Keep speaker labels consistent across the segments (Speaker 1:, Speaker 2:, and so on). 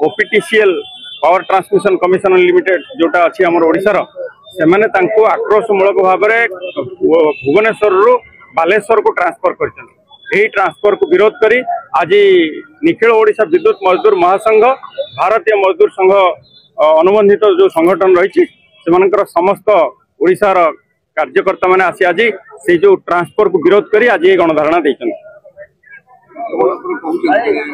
Speaker 1: ओपीटीसीएल power transmission commission limited जोटा अच्छी आम ओडार से आक्रोशमूलक भाव में भुवनेश्वर रु बालेश्वर को ट्रांसफर कर ट्रांसफर को विरोध करी आज निखिल ओडिशा विद्युत मजदूर महासंघ भारतीय मजदूर संघ अनुबंधित जो संगठन रही समस्त ओडिशार कार्यकर्ता मैंने आसी आज से जो ट्रांसफर को विरोध करी आज ये गणधारणा देते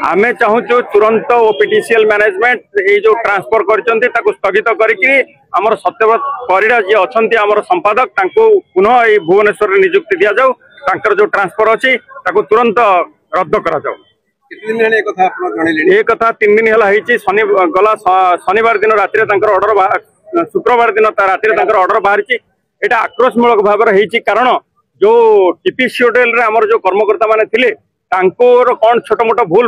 Speaker 1: आमे चाहूँ तुरंत ओपीटीसीएल मैनेजमेंट ये जो ट्रांसफर कर स्थगित करके आमर सत्यव्रत परिड़ा जी अच्छा आमर संपादक पुनः ये भुवनेश्वर में नियुक्ति दि जाऊ तांकर जो ट्रांसफर अच्छी तुरंत रद्द करा जाऊ। एक कथा 3 दिन है गला शनिवार दिन राति ऑर्डर शुक्रवार दिन राति ऑर्डर बाहरी यहाँ आक्रोशमूलक भाव में कारण जो टीपीसी होटेल आमर जो कर्मकर्ता मैंने थे कौन छोट मोट भूल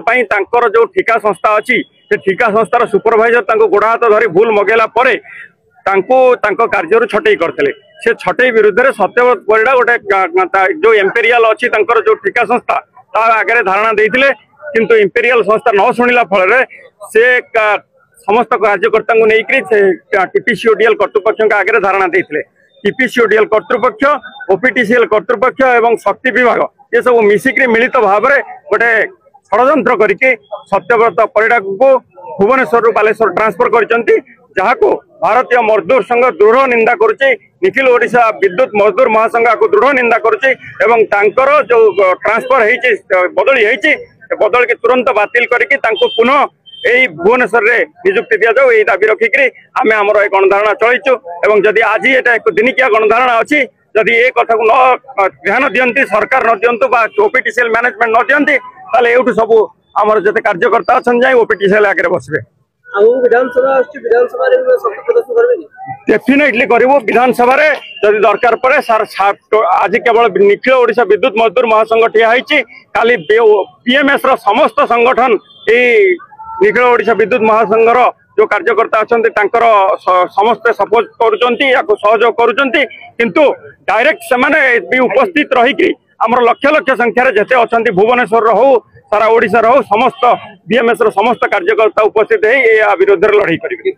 Speaker 1: जो ठिका संस्था अच्छी से ठिका संस्थार सुपरभाइजर गोड़ हाथ धरी भूल मगेला कार्य छटई करते से छटई विरुद्ध में सत्यव्रत परिड़ा गोटे जो एम्पेरियल अच्छी जो ठिका संस्था आगे धारणा देते किंतु एम्पेरियल संस्था न शुणिला फल से समस्त कार्यकर्ता नहीं टीपीसीओडीएल कर्तृपक्ष आगे धारणा देते टीपीसीओडीएल कर्तृपक्ष ओपीटीसीएल कर्तृपक्ष एवं शक्ति विभाग ये सब मिसिक मिलित भाव में गोटे षड्यंत्र करके सत्यव्रत परिड़ा को भुवनेश्वर रु बालेश्वर ट्रांसफर करछंती जहाको भारतीय मजदूर संघ दृढ़ निंदा करुचे निखिल ओडिशा विद्युत मजदूर महासंघ को दृढ़ निंदा करुचे एवं तांकर जो ट्रांसफर होईचे बदली होईचे बदल के तुरंत बातिल करके पुनः यही भुवनेश्वर रे नियुक्ति दि जाऊ यही दाबी रखिक आम आमर गणधारणा चलु एवं जदि आज ये एक दिनिकिया गणधारणा अच्छी जदि ये कथा को न ध्यान दियंती सरकार न दियंतु बा ओपीटीसीएल मैनेजमेंट न दियंती ताले एउठु सब आमर जते कार्यकर्ता अछन जाय ओपीटीसीएल आगे बसबे डेफिनेटली करू विधानसभा जदि दरकार पड़े आज केवल निखिल ओडिशा विद्युत मजदूर महासंघ ठिया काली पीएमएस समस्त संगठन ये निखिल ओडिशा विद्युत महासंघर जो कार्यकर्ता अच्छा समस्त सपोर्ट कर सहयोग करुँच डायरेक्ट से उपस्थित रही आमर लक्ष लक्ष संख्यार जिते अच्छा भुवनेश्वर हो सारा ओडिशा हो समस्त बीएमएस समस्त कार्यकर्ता उपस्थित है विरोध लड़ाई करेंगे।